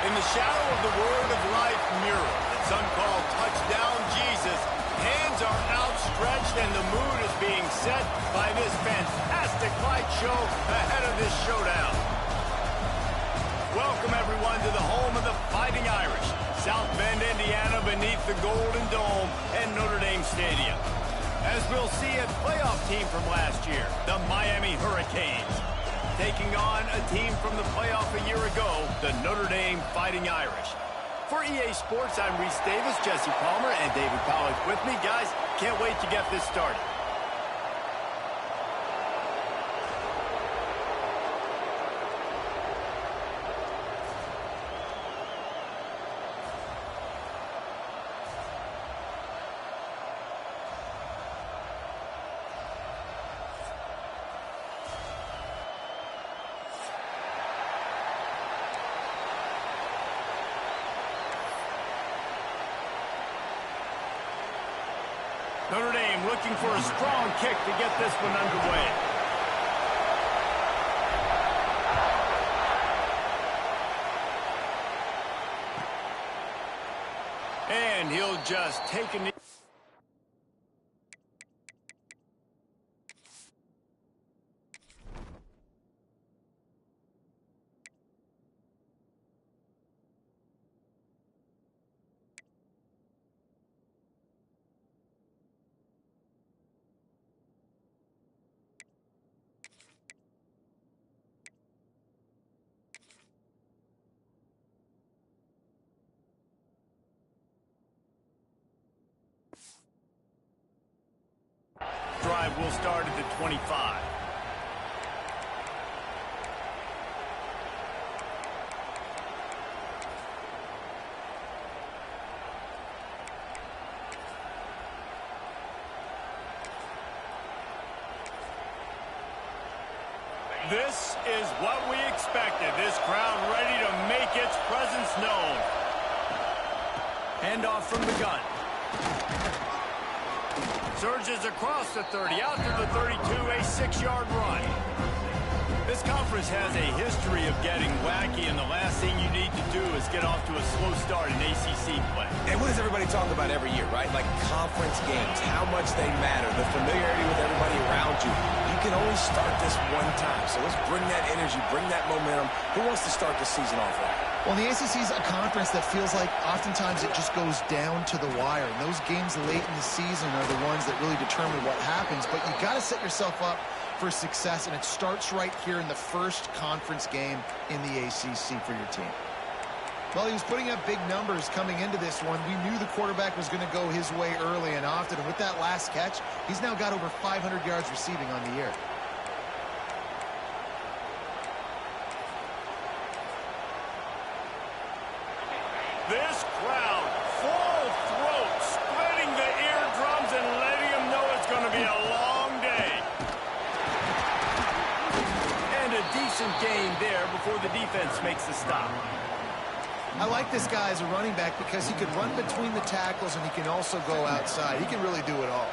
In the shadow of the Word of Life mural that some call Touchdown Jesus, hands are outstretched and the mood is being set by this fantastic light show ahead of this showdown. Welcome, everyone, to the home of the Fighting Irish, South Bend, Indiana, beneath the Golden Dome and Notre Dame Stadium. As we'll see a playoff team from last year, the Miami Hurricanes, taking on a team from the playoff a year ago, the Notre Dame Fighting Irish. For EA Sports, I'm Reese Davis, Jesse Palmer, and David Pollack with me. Guys, can't wait to get this started. Notre Dame looking for a strong kick to get this one underway. And he'll just take a knee. Drive will start at the 25. This is what we expected. This crowd ready to make its presence known. Handoff from the gun. Surges across the 30, out to the 32, a 6-yard run. This conference has a history of getting wacky, and the last thing you need to do is get off to a slow start in ACC play. And what does everybody talk about every year, right? Like conference games, how much they matter, the familiarity with everybody around you. You can only start this one time, so let's bring that energy, bring that momentum. Who wants to start the season off right? Well, the ACC is a conference that feels like oftentimes it just goes down to the wire. And those games late in the season are the ones that really determine what happens. But you got to set yourself up for success, and it starts right here in the first conference game in the ACC for your team. Well, he was putting up big numbers coming into this one. We knew the quarterback was going to go his way early and often. And with that last catch, he's now got over 500 yards receiving on the year. This crowd, full throat, splitting the eardrums and letting them know it's going to be a long day. And a decent gain there before the defense makes the stop. I like this guy as a running back because he can run between the tackles and he can also go outside. He can really do it all.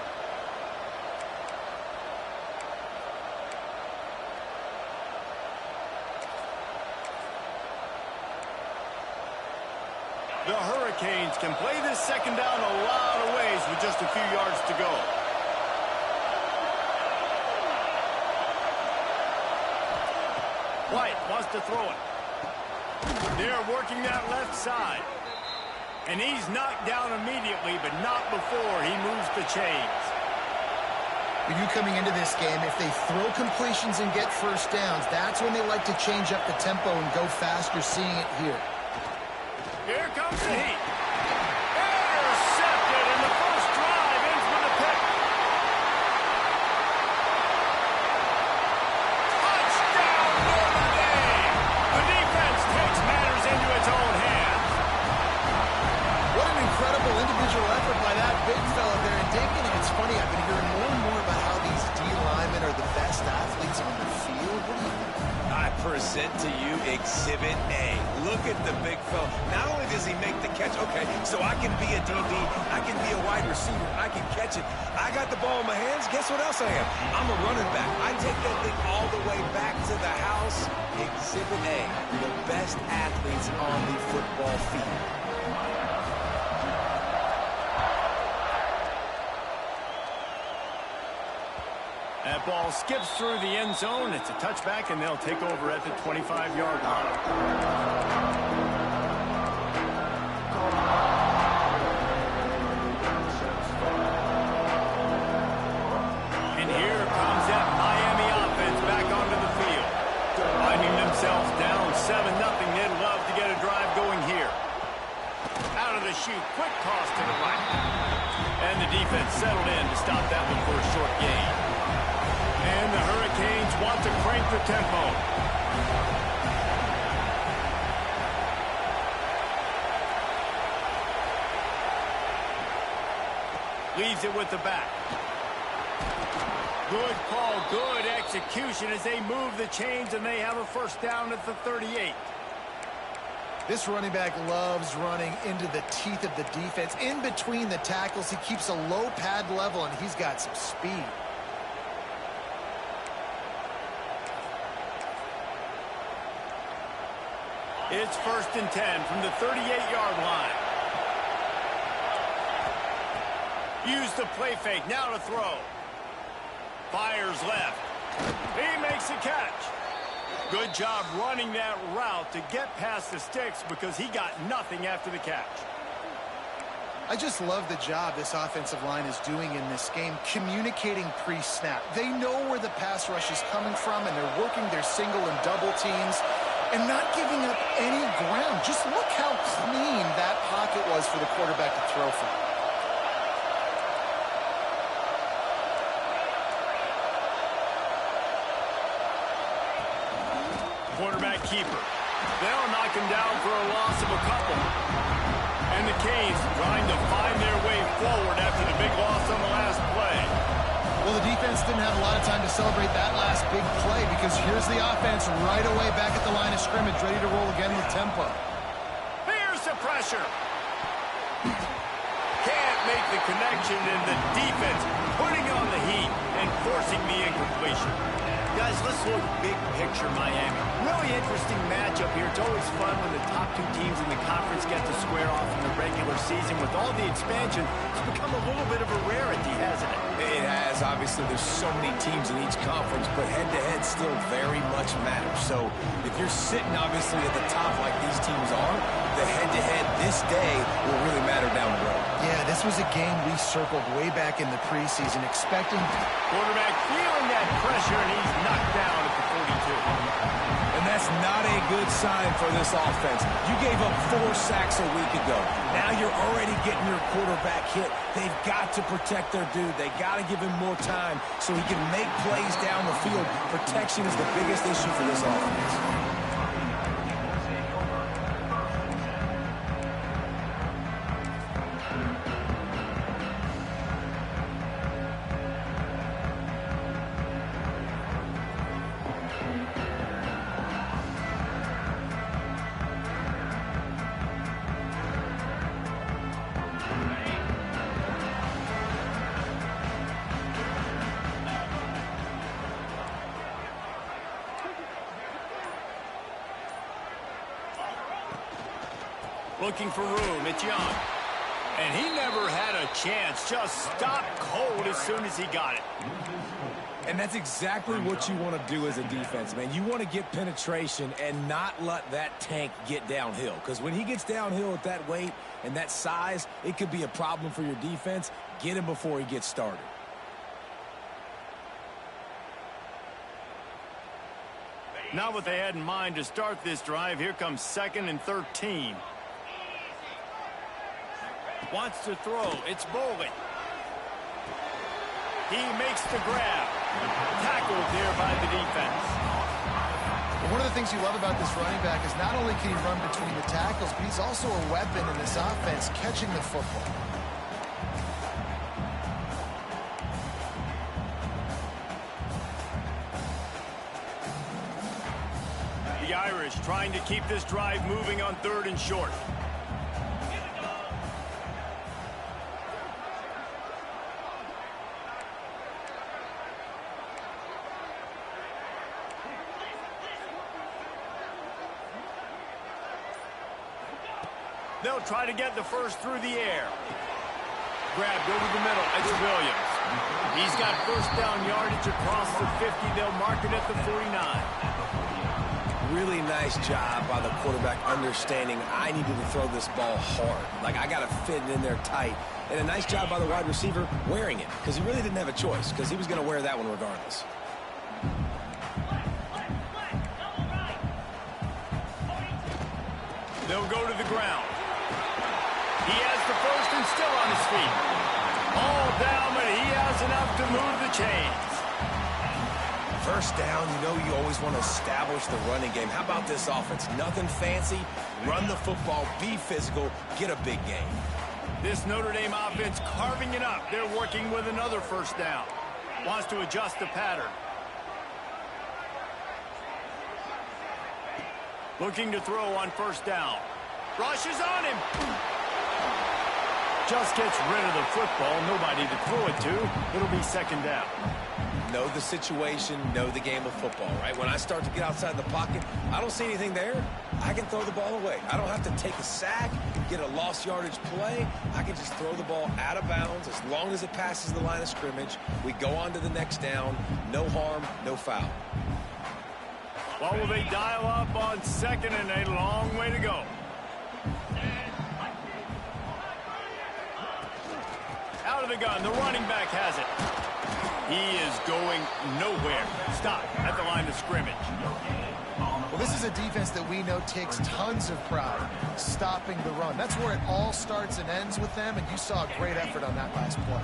The Hurricanes can play this second down a lot of ways with just a few yards to go. White wants to throw it. They're working that left side. And he's knocked down immediately, but not before he moves the chains. For you coming into this game, if they throw completions and get first downs, that's when they like to change up the tempo and go faster, seeing it here. Here comes the heat. Intercepted, and the first drive ends with a pick. Touchdown, Notre Dame! The defense takes matters into its own hands. What an incredible individual effort by that big fella there. And David, it's funny, I've been hearing more and more about how these D linemen are the best athletes on the field. What do you think? I present to you Exhibit A. Look at the big fella. Not only does he make the catch, okay, so I can be a DB, I can be a wide receiver, I can catch it. I got the ball in my hands, guess what else I am? I'm a running back. I take that thing all the way back to the house. Exhibit A, the best athletes on the football field. That ball skips through the end zone. It's a touchback, and they'll take over at the 25-yard line. And here comes that Miami offense back onto the field. Finding themselves down 7-0. They'd love to get a drive going here. Out of the chute, quick toss to the right. And the defense settled in to stop that one for a short gain. And the Hurricanes want to crank the tempo. Leaves it with the back. Good call, good execution as they move the chains, and they have a first down at the 38. This running back loves running into the teeth of the defense. In between the tackles, he keeps a low pad level, and he's got some speed. It's 1st and 10 from the 38-yard line. Use the play fake, now to throw. Fires left. He makes the catch. Good job running that route to get past the sticks because he got nothing after the catch. I just love the job this offensive line is doing in this game, communicating pre-snap. They know where the pass rush is coming from, and they're working their single and double teams and not giving up any ground. Just look how clean that pocket was for the quarterback to throw from. Quarterback keeper. They'll knock him down for a loss of a couple. And the Canes trying to find their way forward after the big loss on the last play. Well, the defense didn't have a lot of time to celebrate that last big play because here's the offense right away back at the line of scrimmage, ready to roll again with tempo. Here's the pressure. Can't make the connection, and the defense putting on the heat and forcing the incompletion. Guys, let's look big picture Miami. Really interesting matchup here. It's always fun when the top two teams in the conference get to square off in the regular season. With all the expansion, it's become a little bit of a rarity, hasn't it? It has. Obviously, there's so many teams in each conference, but head-to-head still very much matters. So if you're sitting, obviously, at the top like these teams are, the head-to-head this day will really matter down the road. Yeah, this was a game we circled way back in the preseason, expecting... Quarterback feeling that pressure, and he's knocked down at the 42. And that's not a good sign for this offense. You gave up 4 sacks a week ago. Now you're already getting your quarterback hit. They've got to protect their dude. They got to give him more time so he can make plays down the field. Protection is the biggest issue for this offense. Looking for room, it's Young. And he never had a chance, just stopped cold as soon as he got it. And that's exactly what you want to do as a defense, man. You want to get penetration and not let that tank get downhill. Because when he gets downhill at that weight and that size, it could be a problem for your defense. Get him before he gets started. Not what they had in mind to start this drive. Here comes 2nd and 13. Wants to throw. It's Bowling. He makes the grab. Tackled there by the defense. One of the things you love about this running back is not only can he run between the tackles, but he's also a weapon in this offense, catching the football. The Irish trying to keep this drive moving on 3rd and short. They'll try to get the first through the air. Grabbed over the middle. It's Williams. He's got first down yardage across the 50. They'll mark it at the 49. Really nice job by the quarterback understanding I needed to throw this ball hard. Like, I got to fit it in there tight. And a nice job by the wide receiver wearing it, because he really didn't have a choice, because he was going to wear that one regardless. They'll go to the ground. He has the first and still on his feet. All down, but he has enough to move the chains. First down, you know you always want to establish the running game. How about this offense? Nothing fancy. Run the football, be physical, get a big gain. This Notre Dame offense carving it up. They're working with another first down. Wants to adjust the pattern. Looking to throw on first down. Rushes on him. Just gets rid of the football. Nobody to throw it to. It'll be second down. Know the situation, know the game of football, right? When I start to get outside the pocket, I don't see anything there. I can throw the ball away. I don't have to take a sack, get a lost yardage play. I can just throw the ball out of bounds as long as it passes the line of scrimmage. We go on to the next down. No harm, no foul. What will they dial up on second and a long way to go? Out of the gun, the running back has it. He is going nowhere. Stop at the line of scrimmage. Well, this is a defense that we know takes tons of pride stopping the run. That's where it all starts and ends with them, and you saw a great effort on that last play.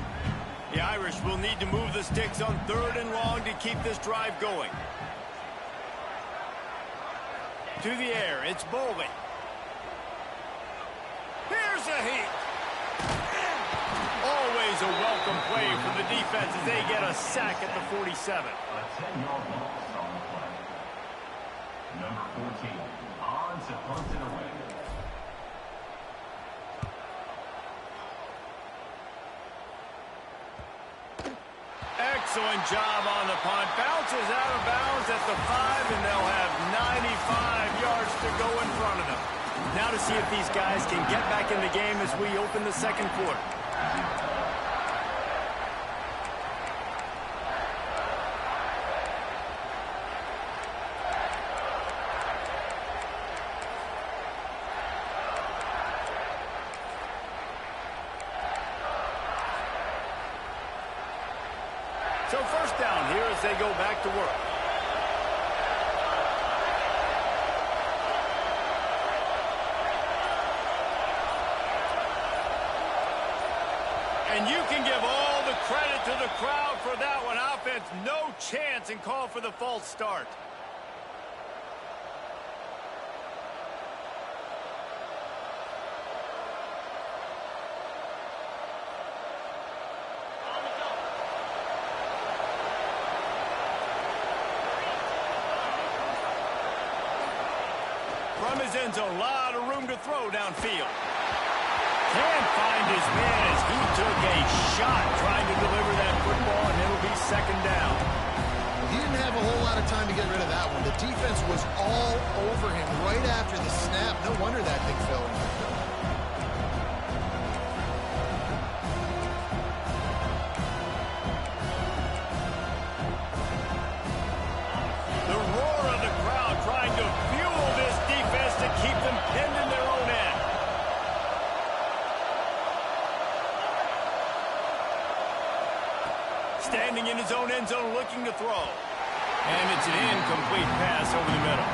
The Irish will need to move the sticks on third and long to keep this drive going. To the air, it's Bowling. Here's a heat. Always a welcome play for the defense as they get a sack at the 47. A 10-yard loss on the play. Number 14, on to punt it away. Excellent job on the punt. Bounces out of bounds at the 5, and they'll have 95 yards to go in front of them. Now to see if these guys can get back in the game as we open the second quarter. So first down here as they go back to work. And you can give all the credit to the crowd for that one. Offense, no chance, and call for the false start. From his end zone, a lot of room to throw downfield. Can't find his man as he took a shot trying to deliver that football, and it'll be second down. He didn't have a whole lot of time to get rid of that one. The defense was all over him right after the snap. No wonder that thing fell in. The roar of the crowd trying to fuel this defense to keep them pinned in their own end. Standing in his own end zone looking to throw. And it's an incomplete pass over the middle.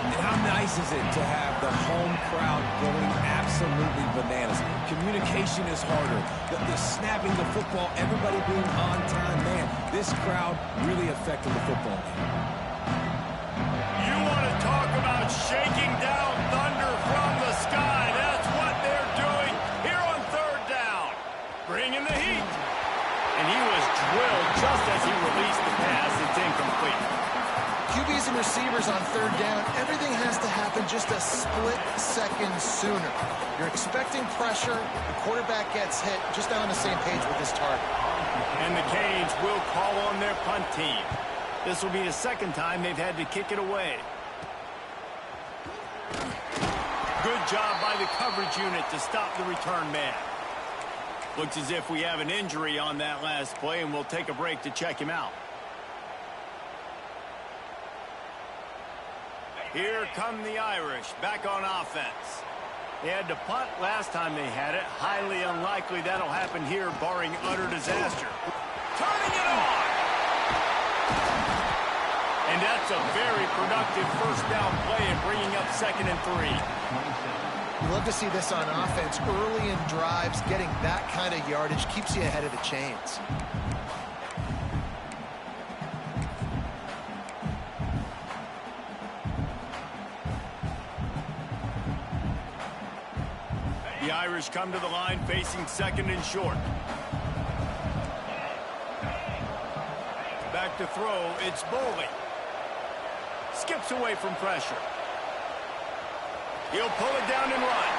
And how nice is it to have the home crowd going absolutely bananas? Communication is harder. The snapping the football, everybody being on time. Man, this crowd really affected the football game. You want to talk about shaking down thunder from the sky. That's what they're doing here on third down. Bringing the heat. And he was drilled just as he released the pass. It's incomplete. QBs and receivers on third down, everything has to happen just a split second sooner. You're expecting pressure, the quarterback gets hit, just not on the same page with his target. And the Canes will call on their punt team. This will be the second time they've had to kick it away. Good job by the coverage unit to stop the return man. Looks as if we have an injury on that last play, and we'll take a break to check him out. Here come the Irish, back on offense. They had to punt last time they had it. Highly unlikely that'll happen here, barring utter disaster. Turning it on! And that's a very productive first down play and bringing up 2nd and 3. You love to see this on offense. Early in drives, getting that kind of yardage keeps you ahead of the chains. The Irish come to the line facing 2nd and short. Back to throw, it's Boley. Skips away from pressure. He'll pull it down and run.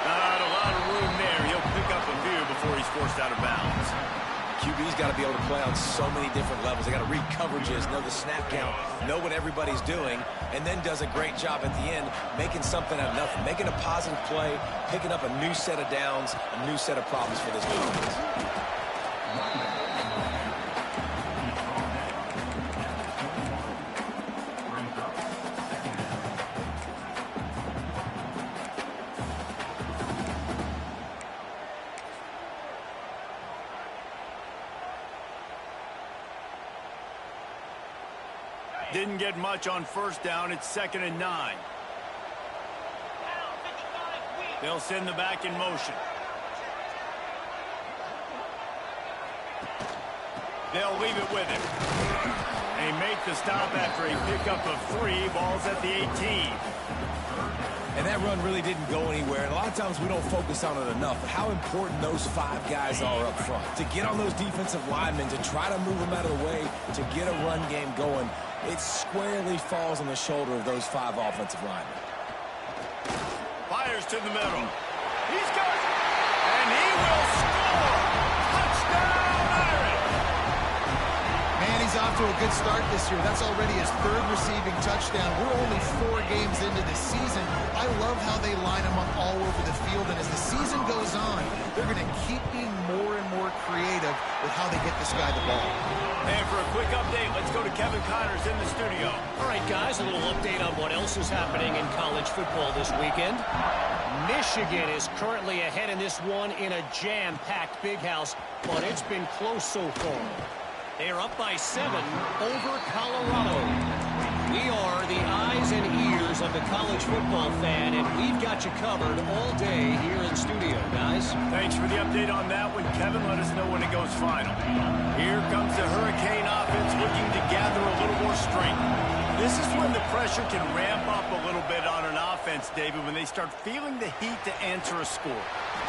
Not a lot of room there. He'll pick up a few before he's forced out of bounds. QB's got to be able to play on so many different levels. They got to read coverages, know the snap count, know what everybody's doing, and then does a great job at the end making something out of nothing, making a positive play, picking up a new set of downs, a new set of problems for this defense. Didn't get much on first down. It's 2nd and 9. They'll send the back in motion. They'll leave it with him. They make the stop after a pickup of 3. Ball's at the 18. And that run really didn't go anywhere. And a lot of times we don't focus on it enough. But how important those 5 guys are up front. To get on those defensive linemen, to try to move them out of the way, to get a run game going. It squarely falls on the shoulder of those 5 offensive linemen. Fires to the middle. He's got it. And he will score. Touchdown, Irish. Man, he's off to a good start this year. That's already his 3rd receiving touchdown. We're only 4 games into the season. I love how they line him up all over the field. And as the season goes on, they're going to keep being more and more creative with how they get this guy the ball. And for a quick update, let's go to Kevin Connors in the studio. All right, guys, a little update on what else is happening in college football this weekend. Michigan is currently ahead in this one in a jam-packed big house, but it's been close so far. They are up by 7 over Colorado. We are the eyes and ears of the college football fan, and we've got you covered all day here in studio, guys. Thanks for the update on that one, Kevin. Let us know when it goes final. Here comes the Hurricane offense looking to gather a little more strength. This is when the pressure can ramp up a little bit on an offense, David, when they start feeling the heat to answer a score.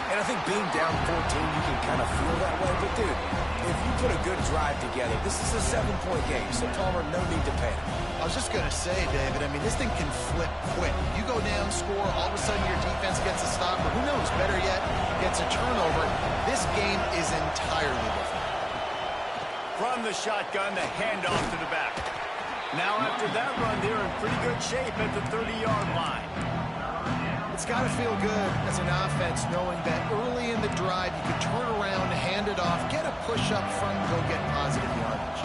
And I think being down 14, you can kind of feel that way. But, dude, if you put a good drive together, this is a 7-point game. So, Palmer, no need to panic. I was just going to say, David, I mean, this thing can flip quick. You go down, score, all of a sudden your defense gets a stop, or who knows, better yet, gets a turnover. This game is entirely different. From the shotgun, the handoff to the back. Now, after that run, they're in pretty good shape at the 30-yard line. It's got to feel good as an offense knowing that early in the drive you can turn around, hand it off, get a push up front, and go get positive yardage.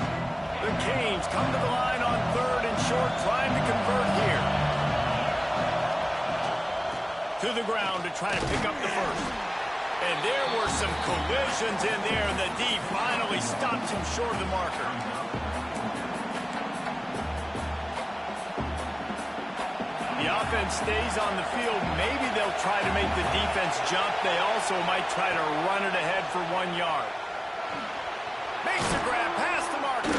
The Canes come to the line on 3rd and short, trying to convert here. To the ground to try to pick up the first. And there were some collisions in there, and the D finally stops him short of the marker. The offense stays on the field. Maybe they'll try to make the defense jump. They also might try to run it ahead for 1 yard. Makes the grab past the marker.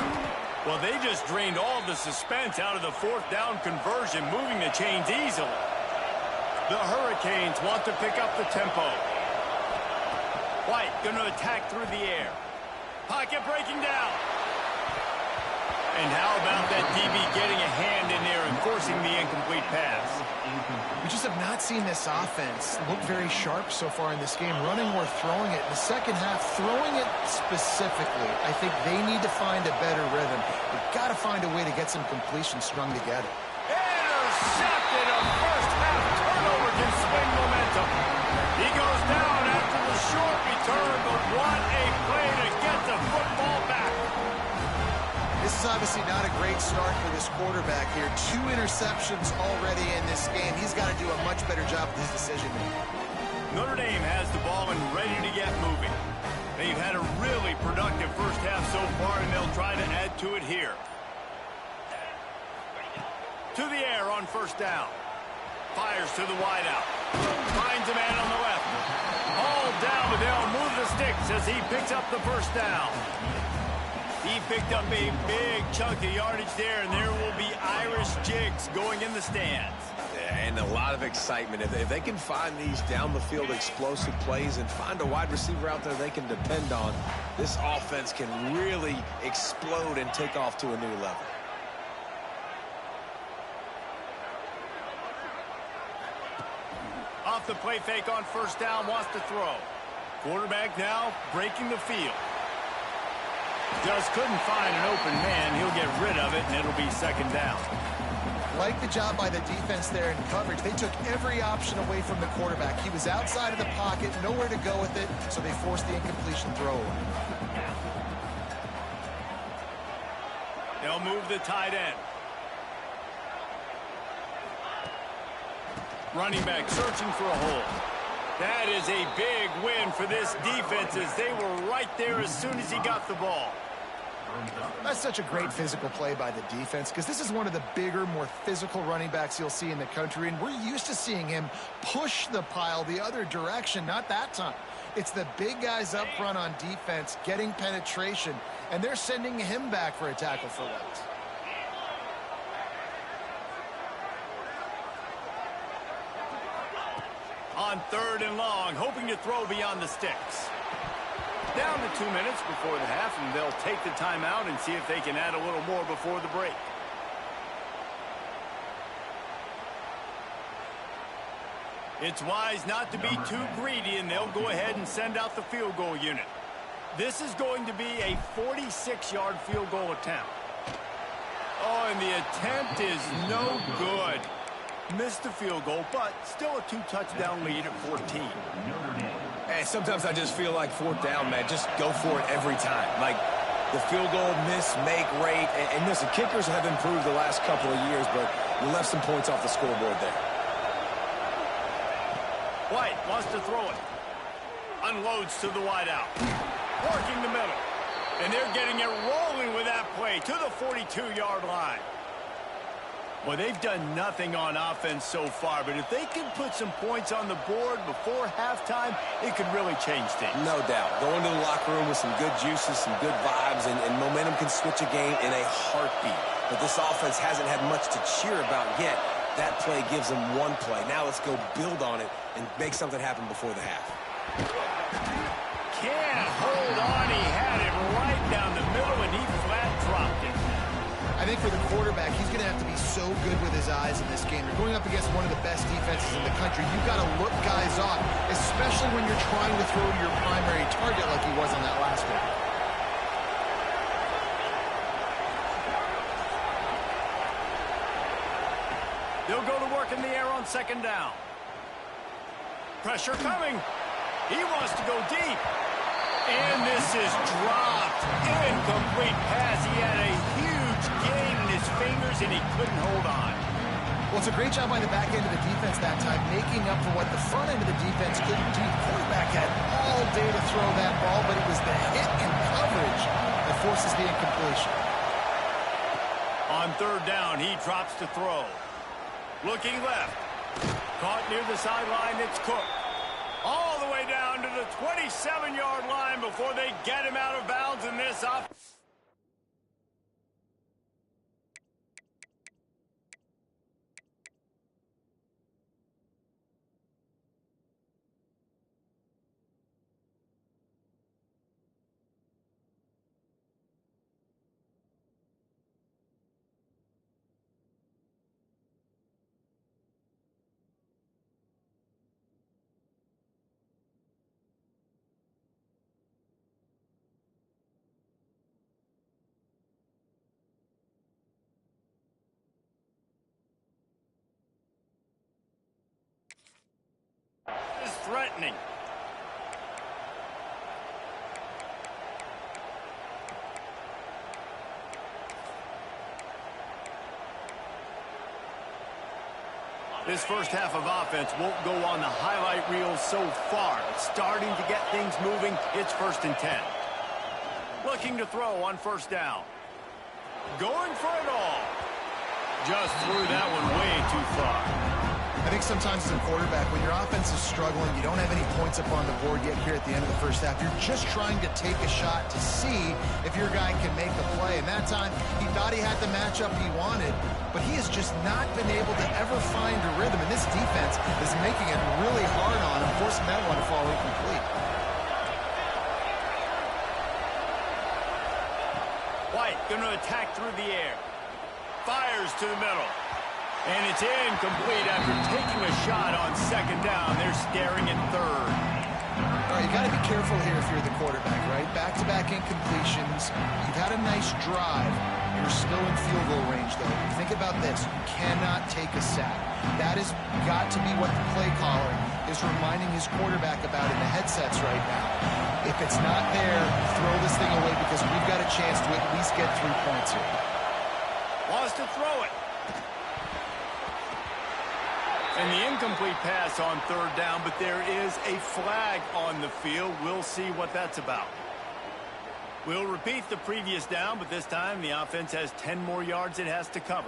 Well, they just drained all the suspense out of the 4th down conversion, moving the chains easily. The Hurricanes want to pick up the tempo. White going to attack through the air. Pocket breaking down. And how about that DB getting a hand in there and forcing the incomplete pass? We just have not seen this offense look very sharp so far in this game, running or throwing it. In the second half, throwing it specifically, I think they need to find a better rhythm. They've got to find a way to get some completions strung together. Intercepted. A first half turnover can swing growing momentum. He goes down after the short return, but what a play to get the football back. This is obviously not a great start for this quarterback here. 2 interceptions already in this game. He's got to do a much better job with his decision-making. Notre Dame has the ball and ready to get moving. They've had a really productive first half so far, and they'll try to add to it here. To the air on first down. Fires to the wideout. Finds a man on the left. All down, but they'll move the sticks as he picks up the first down. He picked up a big chunk of yardage there, and there will be Irish jigs going in the stands. And a lot of excitement. If they can find these down-the-field explosive plays and find a wide receiver out there they can depend on, this offense can really explode and take off to a new level. Off the play fake on first down, wants to throw. Quarterback now breaking the field. Just couldn't find an open man. He'll get rid of it, and it'll be second down. Like the job by the defense there in coverage. They took every option away from the quarterback. He was outside of the pocket, nowhere to go with it, so they forced the incompletion throw away. They'll move the tight end. Running back searching for a hole. That is a big win for this defense as they were right there as soon as he got the ball. That's such a great physical play by the defense because this is one of the bigger, more physical running backs you'll see in the country, and we're used to seeing him push the pile the other direction, not that time. It's the big guys up front on defense getting penetration, and they're sending him back for a tackle for loss. On third and long, hoping to throw beyond the sticks. Down to 2 minutes before the half, and they'll take the timeout and see if they can add a little more before the break. It's wise not to be too greedy, and they'll go ahead and send out the field goal unit. This is going to be a 46-yard field goal attempt. Oh, and the attempt is no good. Missed the field goal, but still a 2-touchdown lead at 14. And sometimes I just feel like fourth down, man, just go for it every time. Like the field goal miss, make rate. And listen, kickers have improved the last couple of years, but you left some points off the scoreboard there. White wants to throw it. Unloads to the wideout. Working the middle. And they're getting it rolling with that play to the 42-yard line. Well, they've done nothing on offense so far, but if they can put some points on the board before halftime, it could really change things. No doubt. Go into the locker room with some good juices, some good vibes, and momentum can switch a game in a heartbeat. But this offense hasn't had much to cheer about yet. That play gives them one play. Now let's go build on it and make something happen before the half. Can't hold on. He had it right down the middle, and he flat dropped it. I think for the quarterback, he's going to have to be so good with his eyes in this game. You're going up against one of the best defenses in the country. You've got to look guys off, especially when you're trying to throw to your primary target like he was on that last one. They'll go to work in the air on second down. Pressure coming. He wants to go deep. And this is dropped. Incomplete pass. He had a huge gain in his fingers, and he couldn't hold on. Well, it's a great job by the back end of the defense that time, making up for what the front end of the defense couldn't do. The quarterback had all day to throw that ball, but it was the hit in coverage that forces the incompletion. On third down, he drops to throw. Looking left. Caught near the sideline, it's Cook. All the way down to the 27-yard line before they get him out of bounds in this up. threatening. This first half of offense won't go on the highlight reel so far. It's starting to get things moving. It's 1st and 10. Looking to throw on 1st down. Going for it all. Just threw that one way too far. I think sometimes as a quarterback, when your offense is struggling, you don't have any points up on the board yet here at the end of the first half. You're just trying to take a shot to see if your guy can make a play. And that time, he thought he had the matchup he wanted, but he has just not been able to ever find a rhythm. And this defense is making it really hard on him, forcing that one to fall incomplete. White going to attack through the air. Fires to the middle. And it's incomplete after taking a shot on 2nd down. They're staring at 3rd. All right, you got to be careful here if you're the quarterback, right? Back-to-back incompletions. You've had a nice drive. You're still in field goal range, though. Think about this. You cannot take a sack. That has got to be what the play caller is reminding his quarterback about in the headsets right now. If it's not there, throw this thing away because we've got a chance to at least get 3 points here. Wants to throw it. And the incomplete pass on 3rd down, but there is a flag on the field. We'll see what that's about. We'll repeat the previous down, but this time the offense has 10 more yards it has to cover.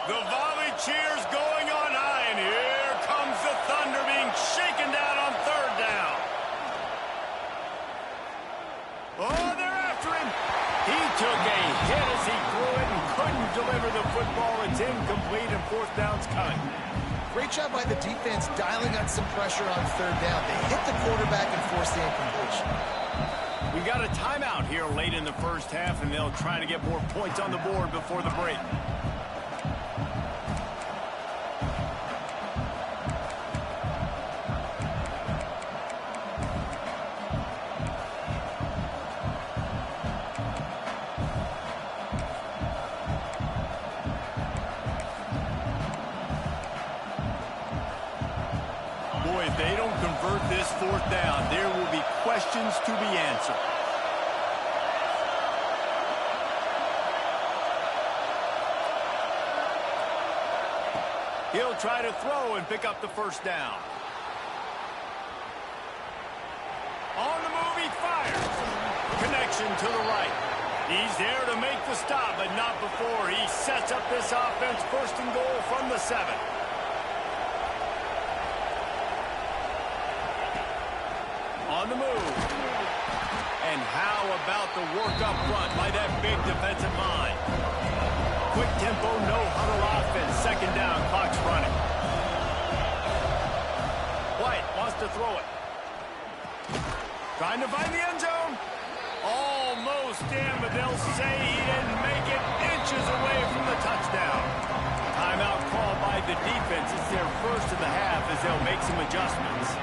The volley cheers going on high, and here comes the thunder being shaken down on 3rd down. Oh, they're after him. He took a hit as he threw it and couldn't deliver the football. It's incomplete, and 4th down's coming. Great job by the defense dialing on some pressure on 3rd down. They hit the quarterback and forced the incompletion. We got a timeout here late in the first half, and they'll try to get more points on the board before the break. Boy, if they don't convert this 4th down, there will be questions to be answered. He'll try to throw and pick up the 1st down. On the move, he fires. Connection to the right. He's there to make the stop, but not before he sets up this offense 1st and goal from the 7. On the move. And how about the work up front by that big defensive line? Quick tempo, no huddle offense. 2nd down, clock's running. White wants to throw it. Trying to find the end zone. Almost in, but they'll say he didn't make it, inches away from the touchdown. Timeout called by the defense. It's their first of the half as they'll make some adjustments.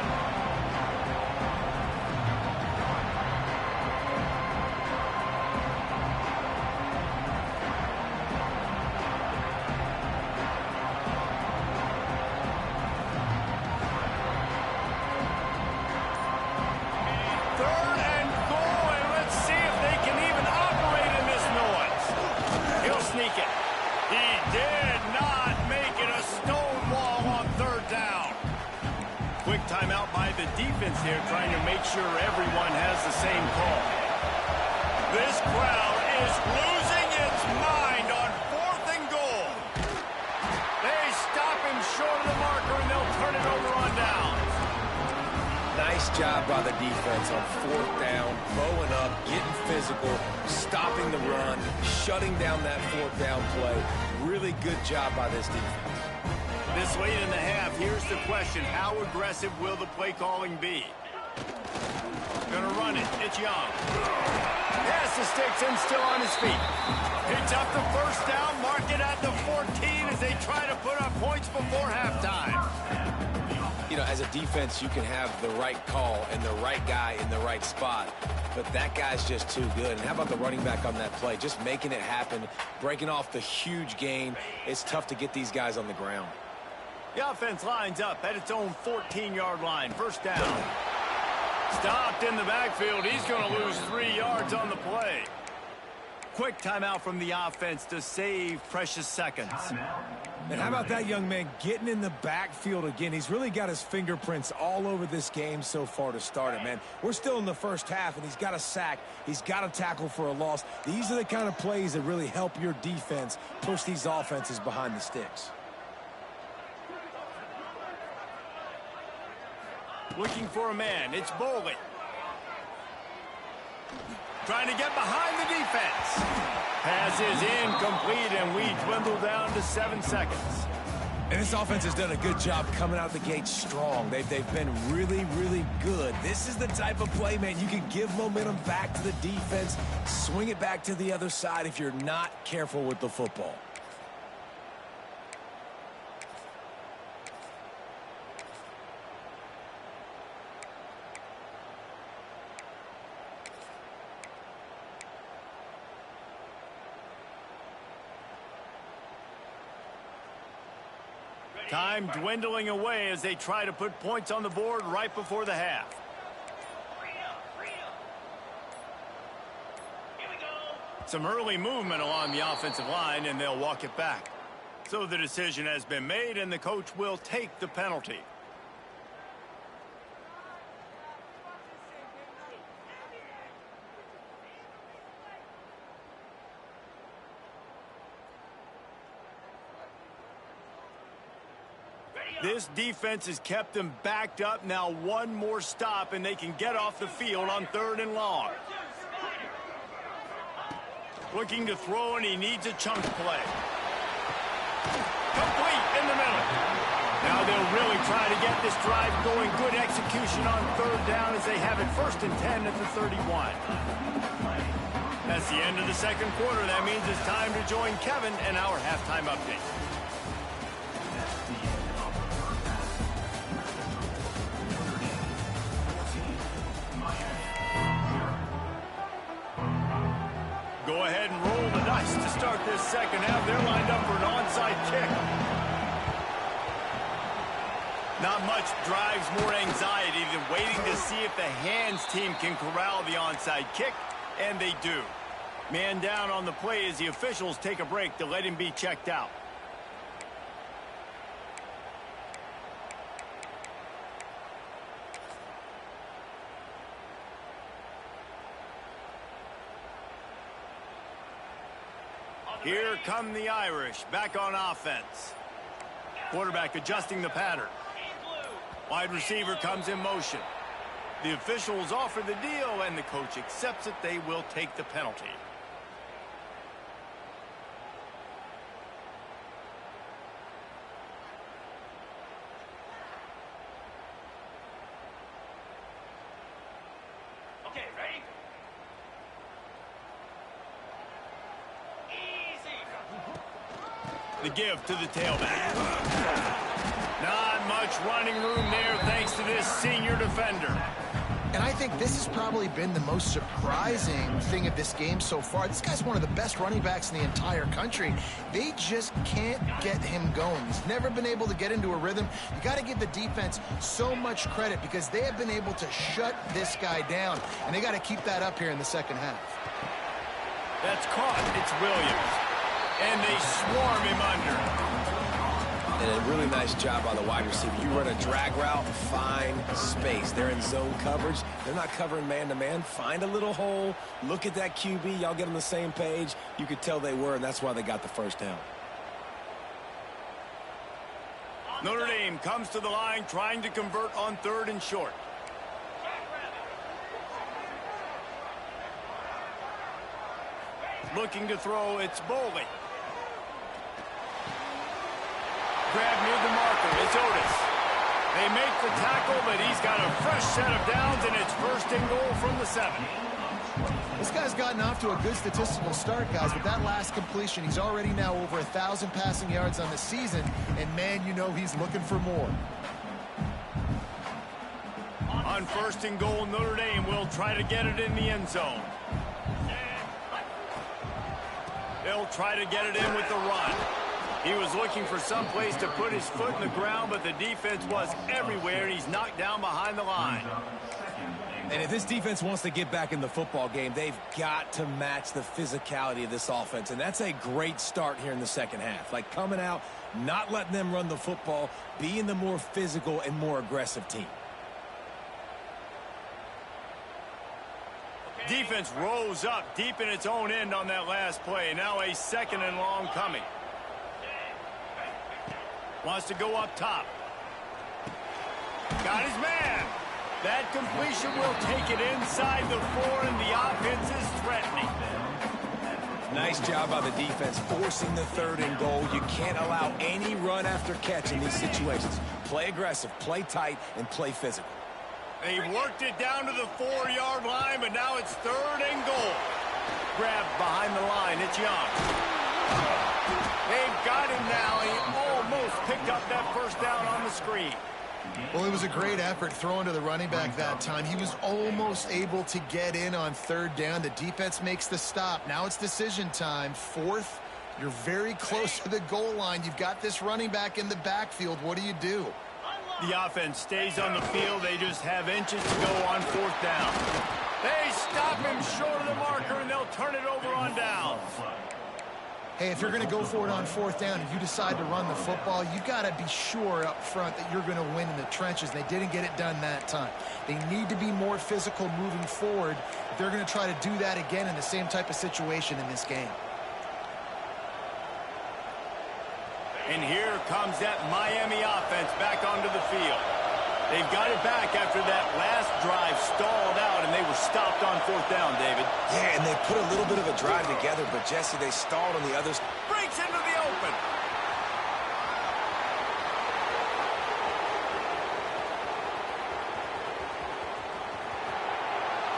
Timeout by the defense here, trying to make sure everyone has the same call. This crowd is losing its mind on 4th and goal. They stop him short of the marker, and they'll turn it over on downs. Nice job by the defense on 4th down, bowing up, getting physical, stopping the run, shutting down that 4th down play. Really good job by this defense. This late in the half, here's the question. How aggressive will the play calling be? Gonna run it. It's Young. Yes, the sticks and still on his feet. Picks up the first down, mark it at the 14 as they try to put up points before halftime. You know, as a defense, you can have the right call and the right guy in the right spot, but that guy's just too good. And how about the running back on that play? Just making it happen, breaking off the huge gain. It's tough to get these guys on the ground. The offense lines up at its own 14-yard line. First down. Stopped in the backfield. He's going to lose 3 yards on the play. Quick timeout from the offense to save precious seconds. And how about that young man getting in the backfield again? He's really got his fingerprints all over this game so far to start it, man. We're still in the first half, and he's got a sack. He's got a tackle for a loss. These are the kind of plays that really help your defense push these offenses behind the sticks. Looking for a man. It's Boley. Trying to get behind the defense. Pass is incomplete, and we dwindle down to 7 seconds. And this offense has done a good job coming out the gate strong. They've been really, really good. This is the type of play, man, you can give momentum back to the defense, swing it back to the other side if you're not careful with the football. Time dwindling away as they try to put points on the board right before the half. Some early movement along the offensive line, and they'll walk it back. So the decision has been made, and the coach will take the penalty. This defense has kept them backed up. Now one more stop, and they can get off the field on 3rd and long. Looking to throw, and he needs a chunk play. Complete in the middle. Now they'll really try to get this drive going. Good execution on 3rd down as they have it 1st and 10 at the 31. That's the end of the 2nd quarter. That means it's time to join Kevin and our halftime update. Go ahead and roll the dice to start this 2nd half. They're lined up for an onside kick. Not much drives more anxiety than waiting to see if the hands team can corral the onside kick, and they do. Man down on the play as the officials take a break to let him be checked out. Here come the Irish, back on offense. Quarterback adjusting the pattern. Wide receiver comes in motion. The officials offer the deal, and the coach accepts it. They will take the penalty. Okay, ready? The give to the tailback. Not much running room there thanks to this senior defender. And I think this has probably been the most surprising thing of this game so far. This guy's one of the best running backs in the entire country. They just can't get him going. He's never been able to get into a rhythm. You got to give the defense so much credit because they have been able to shut this guy down, and they got to keep that up here in the 2nd half. That's caught. It's Williams. And they swarm him under. And a really nice job by the wide receiver. You run a drag route, find space. They're in zone coverage. They're not covering man-to-man. Find a little hole. Look at that QB. Y'all get on the same page. You could tell they were, and that's why they got the 1st down. Notre Dame comes to the line trying to convert on 3rd and short. Looking to throw, it's Boley. grab near the marker. It's Otis. They make the tackle, but he's got a fresh set of downs, and it's first and goal from the 7. This guy's gotten off to a good statistical start, guys. With that last completion, he's already now over 1,000 passing yards on the season, and man, you know he's looking for more. On first and goal, Notre Dame will try to get it in the end zone. They'll try to get it in with the run. He was looking for some place to put his foot in the ground, but the defense was everywhere, and he's knocked down behind the line. And if this defense wants to get back in the football game, they've got to match the physicality of this offense, and that's a great start here in the second half. Like coming out, not letting them run the football, being the more physical and more aggressive team. Defense rose up deep in its own end on that last play. Now a second and long coming. Wants to go up top. Got his man. That completion will take it inside the 4, and the offense is threatening. Nice job by the defense forcing the third and goal. You can't allow any run after catch in these situations. Play aggressive, play tight, and play physical. They worked it down to the 4-yard line, but now it's third and goal. Grabbed behind the line. It's Young. They've got him now. He almost picked up that first down on the screen. Well, it was a great effort throwing to the running back that time. He was almost able to get in on third down. The defense makes the stop. Now it's decision time. Fourth, you're very close to the goal line. You've got this running back in the backfield. What do? The offense stays on the field. They just have inches to go on fourth down. They stop him short of the marker, and they'll turn it over on down. Hey, if you're going to go for it on fourth down and you decide to run the football, you've got to be sure up front that you're going to win in the trenches. They didn't get it done that time. They need to be more physical moving forward if they're going to try to do that again in the same type of situation in this game. And here comes that Miami offense back onto the field. They've got it back after that last drive stalled out, and they were stopped on fourth down, David. Yeah, and they put a little bit of a drive together, but Jesse, they stalled on the others. Breaks into the open.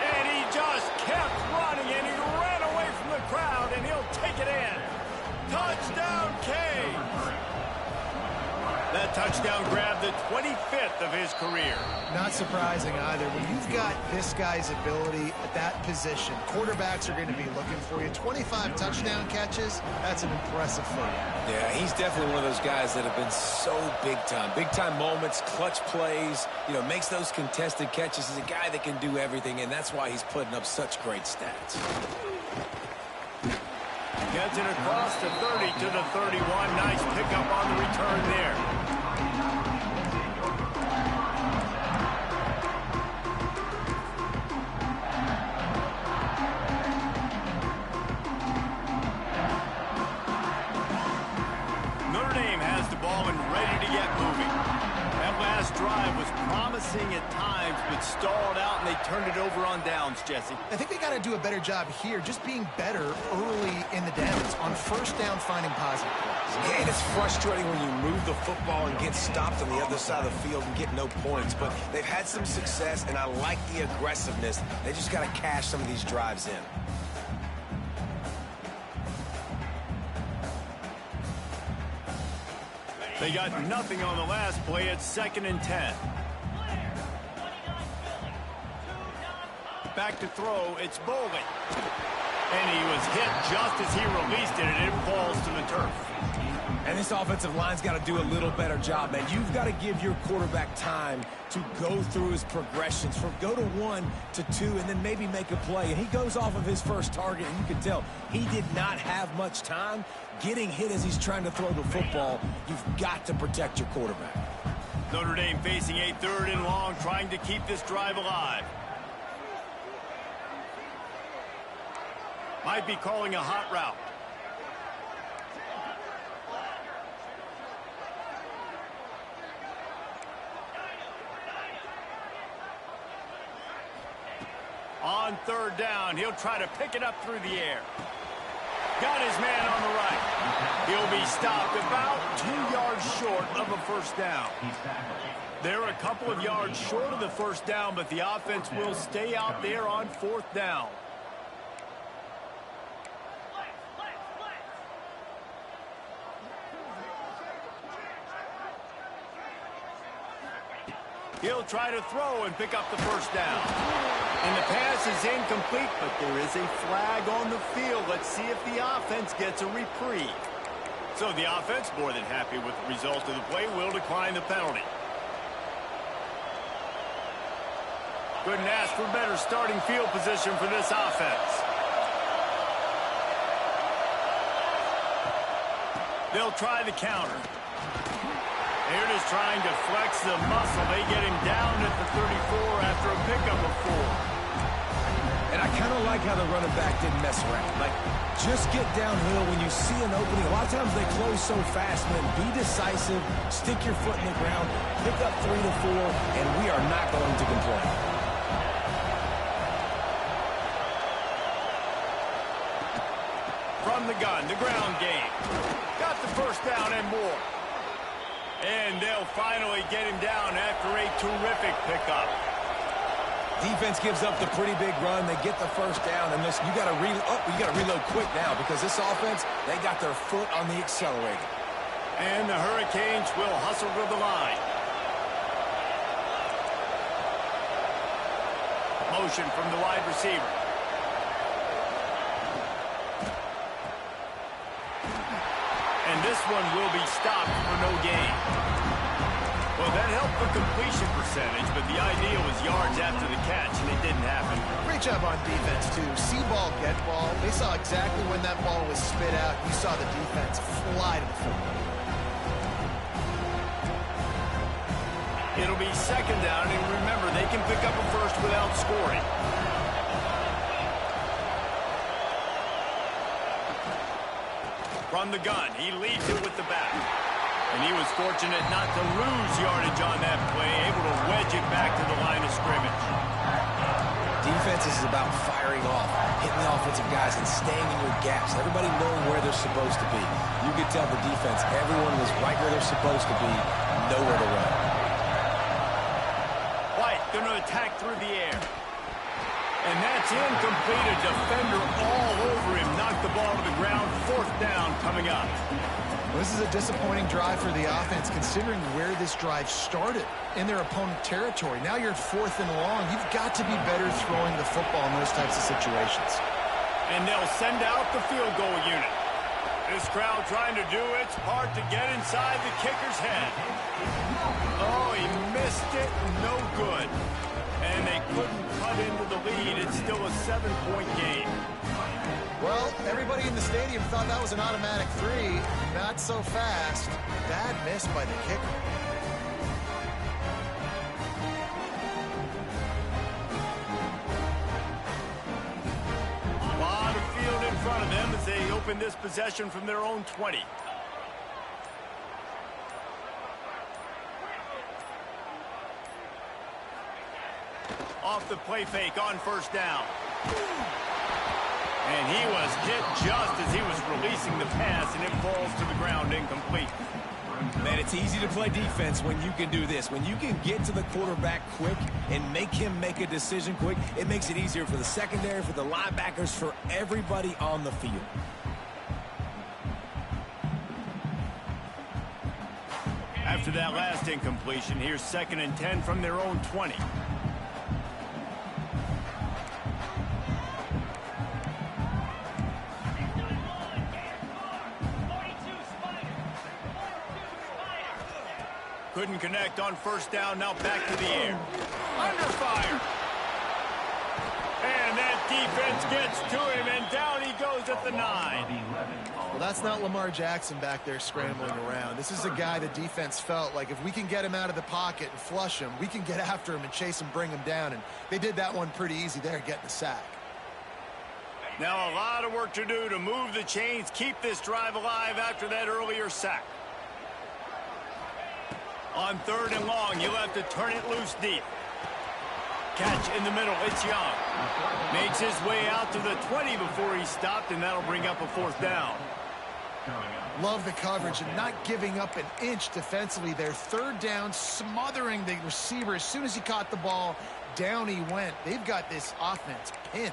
And he just kept running, and he ran away from the crowd, and he'll take it in. Touchdown, Canes. That touchdown grabbed the 25th of his career. Not surprising either. When you've got this guy's ability at that position, quarterbacks are going to be looking for you. 25 touchdown catches, that's an impressive thing. Yeah, he's definitely one of those guys that have been so big time. Big time moments, clutch plays, makes those contested catches. He's a guy that can do everything, and that's why he's putting up such great stats. Gets it across the 30 to the 31. Nice pickup on the return there. Notre Dame has the ball and ready to get moving. That last drive was promising at times, but stalled out, and they turned it over on downs, Jesse. I think they got to do a better job here, just being better early in the downs, on first down finding positive plays. Yeah, and it's frustrating when you move the football and get stopped on the other side of the field and get no points, but they've had some success, and I like the aggressiveness. They just got to cash some of these drives in. They got nothing on the last play. It's 2nd and 10. Back to throw. It's Bolden. And he was hit just as he released it, and it falls to the turf. And this offensive line's got to do a little better job, man. You've got to give your quarterback time to go through his progressions from go to 1 to 2 and then maybe make a play. And he goes off of his first target, and you can tell he did not have much time getting hit as he's trying to throw the football. You've got to protect your quarterback. Notre Dame facing a 3rd and long, trying to keep this drive alive. Might be calling a hot route. On 3rd down, he'll try to pick it up through the air. Got his man on the right. He'll be stopped about 2 yards short of a first down. They're a couple of yards short of the first down, but the offense will stay out there on 4th down. He'll try to throw and pick up the first down. And the pass is incomplete, but there is a flag on the field. Let's see if the offense gets a reprieve. So the offense, more than happy with the result of the play, will decline the penalty. Couldn't ask for better starting field position for this offense. They'll try the counter. They're just trying to flex the muscle. They get him down at the 34 after a pickup of 4. And I kind of like how the running back didn't mess around. Like, just get downhill when you see an opening. A lot of times they close so fast, man. Be decisive, stick your foot in the ground, pick up 3 to 4, and we are not going to complain. From the gun, the ground game. Got the first down and more. And they'll finally get him down after a terrific pickup. Defense gives up the pretty big run. They get the first down, and this, you got to reload quick now because this offense, they got their foot on the accelerator. And the Hurricanes will hustle to the line. Motion from the wide receiver. And this one will be stopped for no gain. Well, that helped the completion percentage, but the idea was yards after the catch, and it didn't happen. Great job on defense, too. See ball, get ball. They saw exactly when that ball was spit out. You saw the defense fly to the football. It'll be 2nd down, and remember, they can pick up a first without scoring. From the gun, he leads it with the back. And he was fortunate not to lose yardage on that play, able to wedge it back to the line of scrimmage. Defense is about firing off, hitting the offensive guys, and staying in your gaps. Everybody knowing where they're supposed to be. You could tell the defense, everyone was right where they're supposed to be, nowhere to run. White going to attack through the air. And that's incomplete. A defender all over him. Knocked the ball to the ground. 4th down coming up. Well, this is a disappointing drive for the offense, considering where this drive started in their opponent territory. Now you're at 4th and long. You've got to be better throwing the football in those types of situations. And they'll send out the field goal unit. This crowd trying to do its part to get inside the kicker's head. Oh, he missed it. No good. And they couldn't cut into the lead. It's still a 7-point game. Well, everybody in the stadium thought that was an automatic 3. Not so fast. Bad miss by the kicker. A lot of field in front of them as they open this possession from their own 20. Off the play fake on 1st down. And he was hit just as he was releasing the pass, and it falls to the ground incomplete. Man, it's easy to play defense when you can do this. When you can get to the quarterback quick and make him make a decision quick, it makes it easier for the secondary, for the linebackers, for everybody on the field. After that last incompletion, here's 2nd and 10 from their own 20. Couldn't connect on 1st down, now back to the air. Under fire. And that defense gets to him, and down he goes at the 9. Well, that's not Lamar Jackson back there scrambling around. This is a guy the defense felt like if we can get him out of the pocket and flush him, we can get after him and chase him, bring him down. And they did that one pretty easy there, getting the sack. Now a lot of work to do to move the chains, keep this drive alive after that earlier sack. On 3rd and long, you'll have to turn it loose deep. Catch in the middle, it's Young. Makes his way out to the 20 before he's stopped, and that'll bring up a 4th down. Love the coverage and not giving up an inch defensively there. Third down, smothering the receiver. As soon as he caught the ball, down he went. They've got this offense pinned.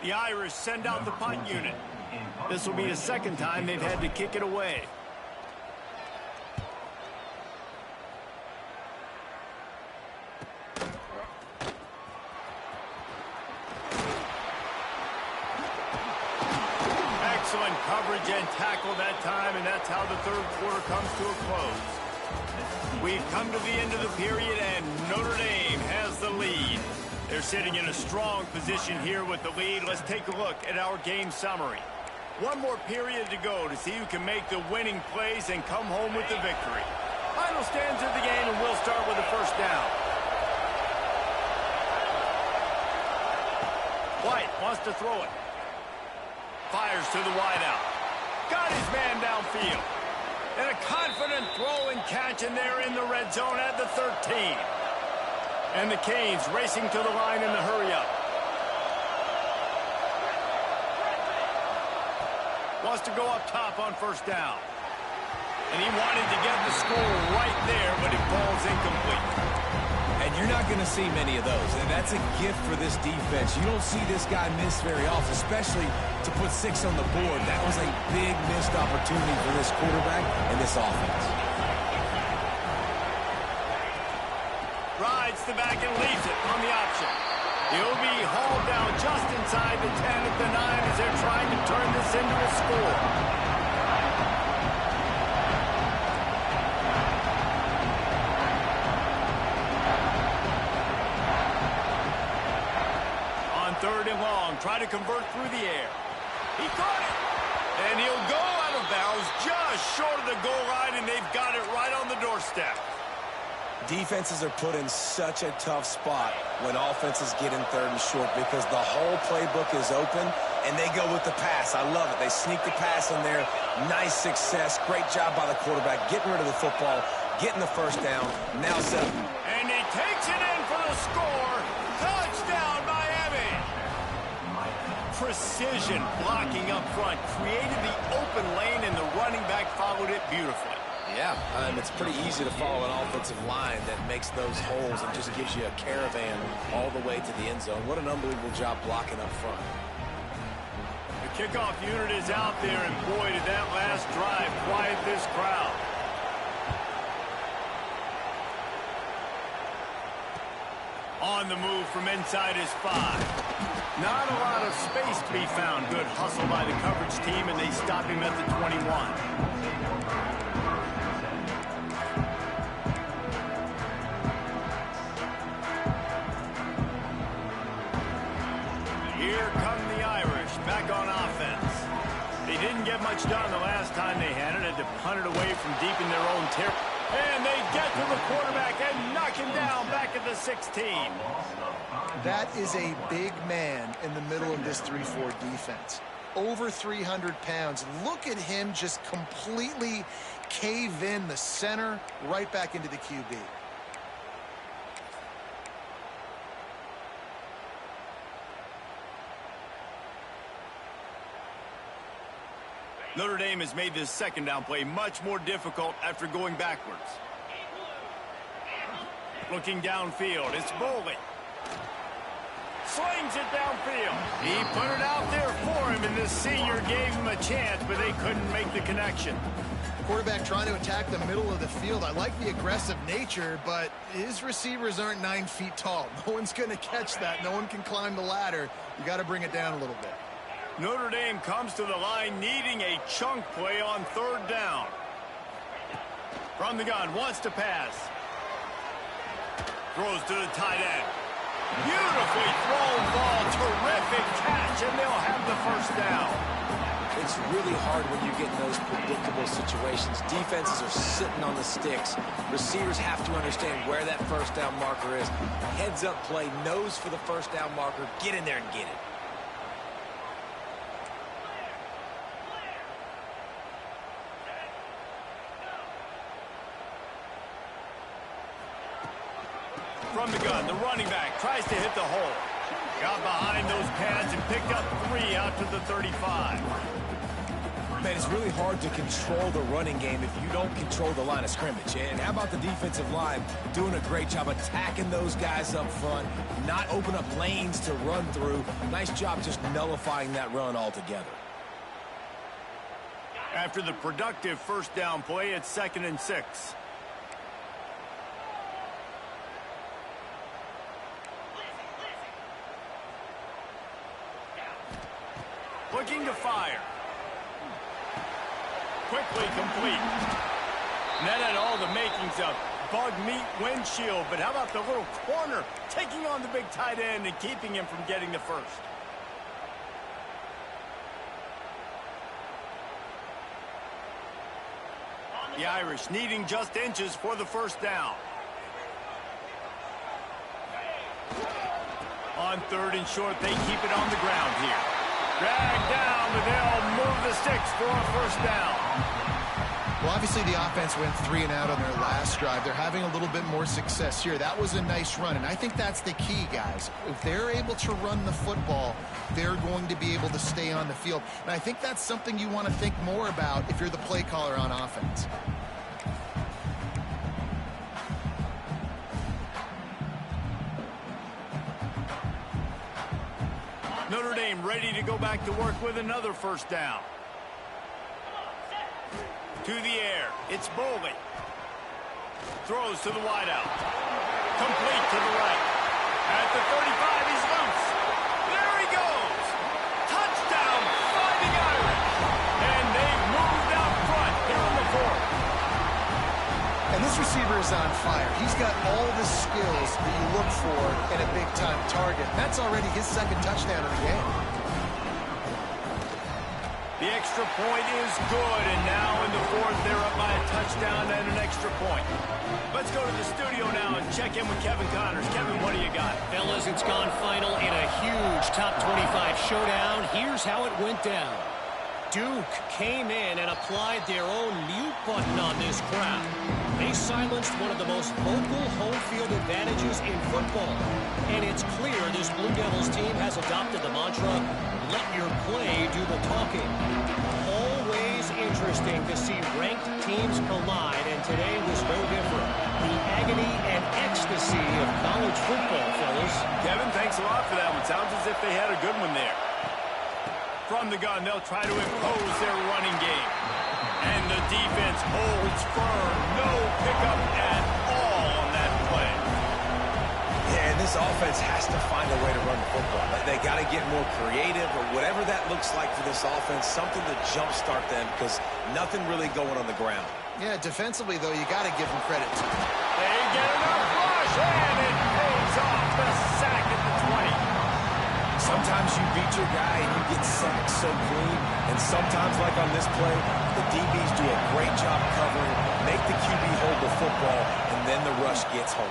The Irish send out the punt unit. This will be the second time they've had to kick it away. Excellent coverage and tackle that time, and that's how the third quarter comes to a close. We've come to the end of the period, and Notre Dame has the lead. They're sitting in a strong position here with the lead. Let's take a look at our game summary. One more period to go to see who can make the winning plays and come home with the victory. Final stands of the game, and we'll start with a first down. White wants to throw it. Fires to the wideout. Got his man downfield. And a confident throw and catch, and they're in the red zone at the 13. And the Canes racing to the line in the hurry-up. Wants to go up top on first down. And he wanted to get the score right there, but it falls incomplete. And you're not going to see many of those. And that's a gift for this defense. You don't see this guy miss very often, especially to put 6 on the board. That was a big missed opportunity for this quarterback and this offense. Rides the back and leaves it on the option. He'll be hauled down just inside the 10 at the 9 as they're trying to turn this into a score. On third and long, try to convert through the air. He caught it. And he'll go out of bounds just short of the goal line, and they've got it right on the doorstep. Defenses are put in such a tough spot when offenses get in third and short because the whole playbook is open and they go with the pass. I love it. They sneak the pass in there. Nice success. Great job by the quarterback getting rid of the football, getting the first down. Now set up. And he takes it in for the score. Touchdown, Miami. Precision blocking up front created the open lane, and the running back followed it beautifully. Yeah, it's pretty easy to follow an offensive line that makes those holes and just gives you a caravan all the way to the end zone. What an unbelievable job blocking up front. The kickoff unit is out there, and boy, did that last drive quiet this crowd. On the move from inside his 5. Not a lot of space to be found. Good hustle by the coverage team, and they stop him at the 21. Here come the Irish back on offense. They didn't get much done the last time they had it. Had to punt it away from deep in their own territory. And they get to the quarterback and knock him down back at the 16. That is a big man in the middle of this 3-4 defense. Over 300 pounds. Look at him just completely cave in the center right back into the QB. Notre Dame has made this second down play much more difficult after going backwards. Looking downfield, it's Boley. Slings it downfield. He put it out there for him, and this senior gave him a chance, but they couldn't make the connection. Quarterback trying to attack the middle of the field. I like the aggressive nature, but his receivers aren't 9 feet tall. No one's going to catch that. No one can climb the ladder. You got to bring it down a little bit. Notre Dame comes to the line needing a chunk play on third down. From the gun, wants to pass. Throws to the tight end. Beautifully thrown ball, terrific catch, and they'll have the first down. It's really hard when you get in those predictable situations. Defenses are sitting on the sticks. Receivers have to understand where that first down marker is. Heads up play, nose for the first down marker, get in there and get it. From the gun, the running back tries to hit the hole. Got behind those pads and picked up 3 out to the 35. Man, it's really hard to control the running game if you don't control the line of scrimmage. And how about the defensive line doing a great job attacking those guys up front, not open up lanes to run through. Nice job just nullifying that run altogether. After the productive first down play, it's 2nd and 6. Looking to fire. Quickly complete. And that had all the makings of bug meat windshield, but how about the little corner taking on the big tight end and keeping him from getting the first? The Irish needing just inches for the first down. On 3rd and short, they keep it on the ground here. Dragged down, but they'll move the sticks for a first down. Well, obviously the offense went 3 and out on their last drive. They're having a little bit more success here. That was a nice run, and I think that's the key, guys. If they're able to run the football, they're going to be able to stay on the field. And I think that's something you want to think more about if you're the play caller on offense. Notre Dame ready to go back to work with another first down. To the air, it's Boley. Throws to the wideout. Complete to the right. At the 35, he's loose. There he goes. Touchdown, Fighting Irish. And they've moved out front here in the 4th. And this receiver is on fire. He's got all the skills that you look for in a big-time target. That's already his 2nd touchdown of the game. The extra point is good, and now in the 4th, they're up by a touchdown and an extra point. Let's go to the studio now and check in with Kevin Connors. Kevin, what do you got? Fellas, it's gone final in a huge top 25 showdown. Here's how it went down. Duke came in and applied their own mute button on this crowd. They silenced one of the most vocal home field advantages in football. And it's clear this Blue Devils team has adopted the mantra, let your play do the talking. Always interesting to see ranked teams collide, and today was no different. The agony and ecstasy of college football, fellas. Kevin, thanks a lot for that one. Sounds as if they had a good one there. From the gun, they'll try to impose their running game. And the defense holds firm. No pickup at all on that play. Yeah, and this offense has to find a way to run the football. They got to get more creative or whatever that looks like for this offense, something to jumpstart them because nothing really going on the ground. Yeah, defensively, though, you got to give them credit. They get enough rush, and it pays off the sack at the 20. Sometimes you beat your guy and you get sacked so clean, and sometimes, like on this play, the DBs do a great job covering, make the QB hold the football, and then the rush gets home.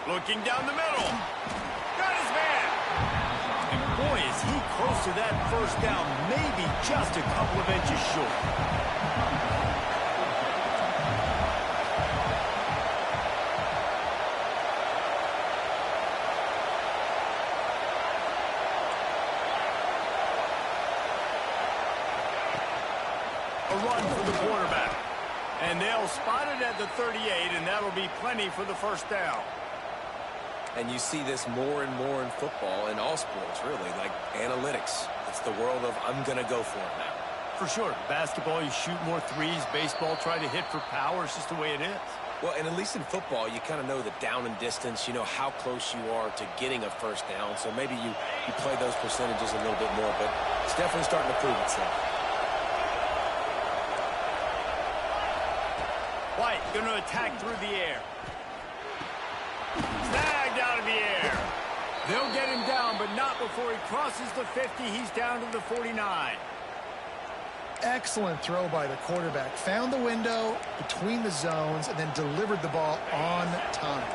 Looking down the middle. Got his man. And boy, is he close to that first down, maybe just a couple of inches short. A run for the quarterback. And they'll spot it at the 38, and that'll be plenty for the first down. And you see this more and more in football, in all sports, really, like analytics. It's the world of, I'm going to go for it now. For sure. Basketball, you shoot more threes. Baseball, try to hit for power. It's just the way it is. Well, and at least in football, you kind of know the down and distance. You know how close you are to getting a first down. So maybe you play those percentages a little bit more, but it's definitely starting to prove itself. White going to attack through the air. Snagged out of the air. They'll get him down, but not before he crosses the 50. He's down to the 49. Excellent throw by the quarterback. Found the window between the zones and then delivered the ball on time.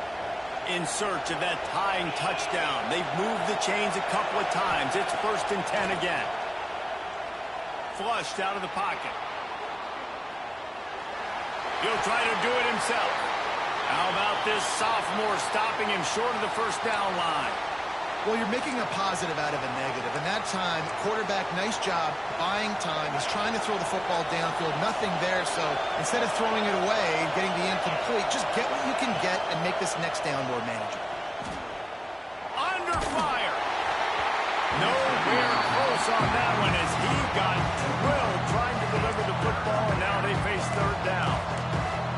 In search of that tying touchdown. They've moved the chains a couple of times. It's 1st and 10 again. Flushed out of the pocket. He'll try to do it himself. How about this sophomore stopping him short of the first down line? Well, you're making a positive out of a negative. And that time, quarterback, nice job buying time. He's trying to throw the football downfield. Nothing there. So instead of throwing it away and getting the incomplete, just get what you can get and make this next down more manageable. Under fire. Nowhere close on that one as he got drilled trying to deliver the football, and now they face third down.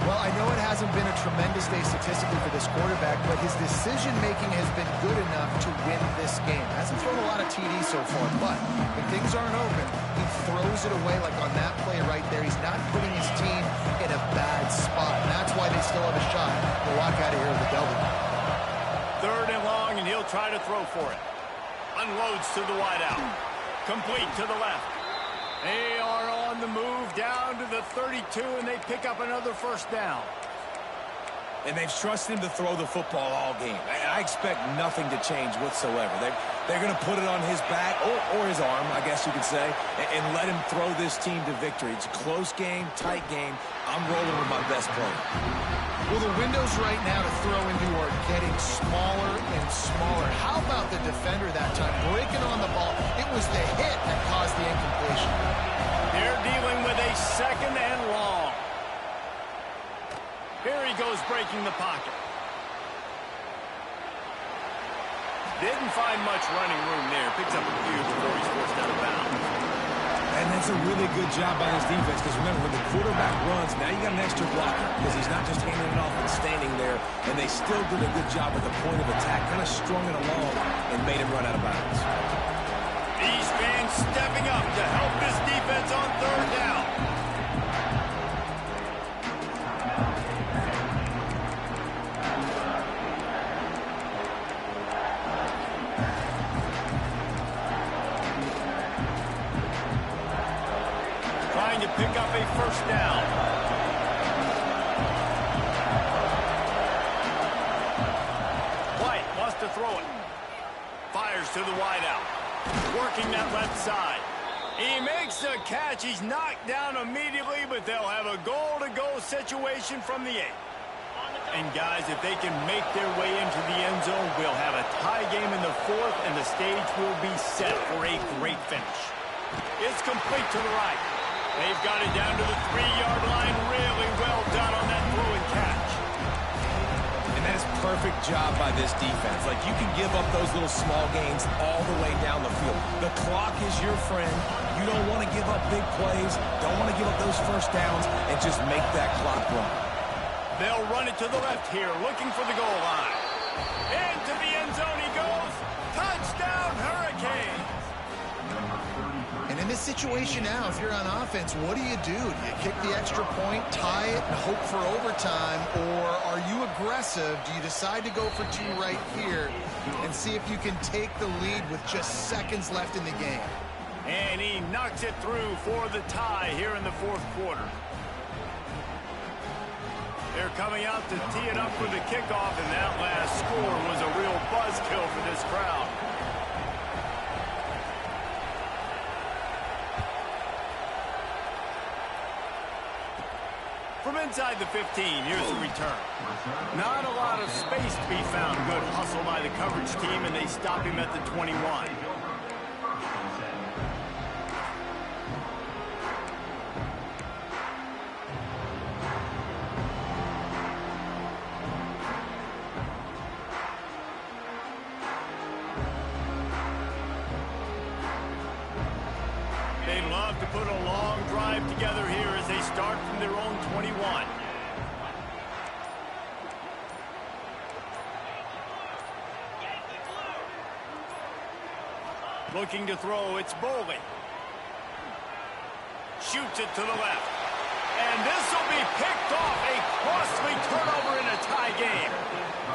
Well, I know it hasn't been a tremendous day statistically for this quarterback, but his decision-making has been good enough to win this game. Hasn't thrown a lot of TDs so far, but when things aren't open, he throws it away like on that play right there. He's not putting his team in a bad spot, and that's why they still have a shot to walk out of here with a W. Third and long, and he'll try to throw for it. Unloads to the wideout. Complete to the left. They are on the move down to the 32, and they pick up another first down. And they've trusted him to throw the football all game. I expect nothing to change whatsoever. They're going to put it on his back, or his arm, I guess you could say, and let him throw this team to victory. It's a close game, tight game. I'm rolling with my best player. Well, the windows right now to throw into are getting smaller and smaller. How about the defender that time breaking on the ball? It was the hit that caused the incompletion. They're dealing with a second and long. Here he goes breaking the pocket. Didn't find much running room there. Picks up a few before he's forced out of bounds. And that's a really good job by this defense, because remember, when the quarterback runs, now you got an extra blocker, because he's not just handing it off and standing there, and they still did a good job at the point of attack, kind of strung it along and made him run out of bounds. These fans stepping up to help this defense on third down. Trying to pick up a first down. White wants to throw it. Fires to the wideout. Working that left side. He makes the catch. He's knocked down immediately, but they'll have a goal-to-go situation from the 8. And guys, if they can make their way into the end zone, we'll have a tie game in the 4th, and the stage will be set for a great finish. It's complete to the right. They've got it down to the 3-yard line. Really well done on that throw and catch. And that is perfect job by this defense. Like, you can give up those little small gains all the way down the field. The clock is your friend. You don't want to give up big plays. Don't want to give up those first downs, and just make that clock run. They'll run it to the left here, looking for the goal line. Into the end zone he goes. Touchdown, Hurricanes. And in this situation now, if you're on offense, what do? Do you kick the extra point, tie it, and hope for overtime? Or are you aggressive? Do you decide to go for 2 right here and see if you can take the lead with just seconds left in the game? And he knocks it through for the tie here in the 4th quarter. They're coming out to tee it up with the kickoff, and that last score was a real buzzkill for this crowd. From inside the 15, here's the return. Not a lot of space to be found. Good hustle by the coverage team, and they stop him at the 21. They love to put a long drive together here as they start from their own 21. Looking to throw, it's Boley. Shoots it to the left. And this will be picked off. A costly turnover in a tie game.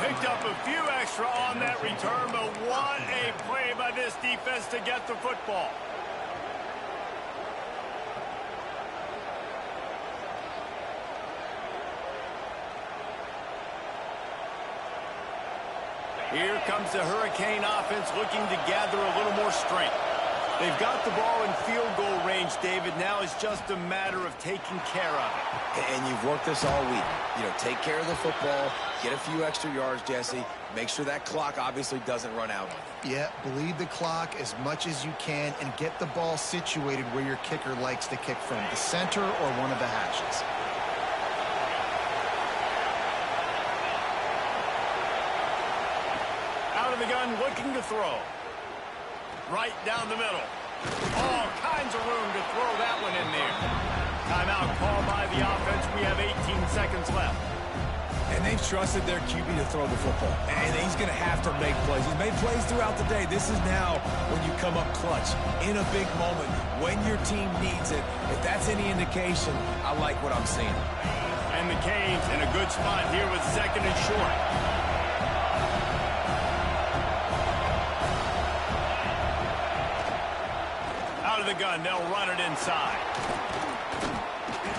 Picked up a few extra on that return, but what a play by this defense to get the football. Here comes the Hurricane offense looking to gather a little more strength. They've got the ball in field goal range, David. Now it's just a matter of taking care of it. And you've worked this all week. You know, take care of the football, get a few extra yards, Jesse. Make sure that clock obviously doesn't run out. Yeah, bleed the clock as much as you can and get the ball situated where your kicker likes to kick from, the center or one of the hashes. Out of the gun, looking to throw. Right down the middle. All kinds of room to throw that one in there. Timeout called by the offense. We have 18 seconds left. And they've trusted their QB to throw the football. And he's going to have to make plays. He's made plays throughout the day. This is now when you come up clutch in a big moment when your team needs it. If that's any indication, I like what I'm seeing. And the Canes in a good spot here with second and short. Out of the gun, they'll run it inside.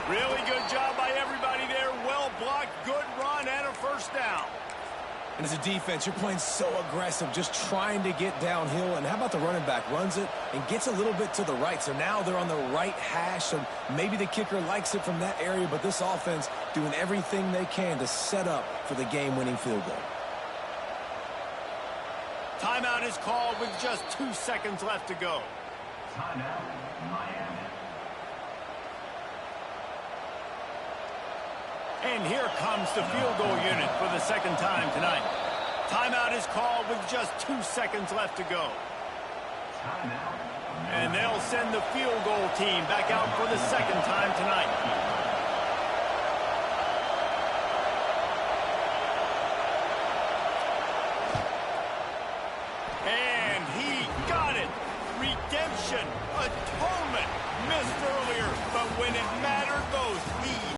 Really good job by everybody there. Well blocked, good run, and a first down. And as a defense, you're playing so aggressive, just trying to get downhill. And how about the running back? Runs it and gets a little bit to the right. So now they're on the right hash, and maybe the kicker likes it from that area, but this offense doing everything they can to set up for the game-winning field goal. Timeout is called with just 2 seconds left to go. Timeout, Miami. And here comes the field goal unit for the second time tonight. Timeout is called with just 2 seconds left to go. Timeout. And they'll send the field goal team back out for the second time tonight. And he got it. Redemption, atonement, missed earlier, but when it mattered most, he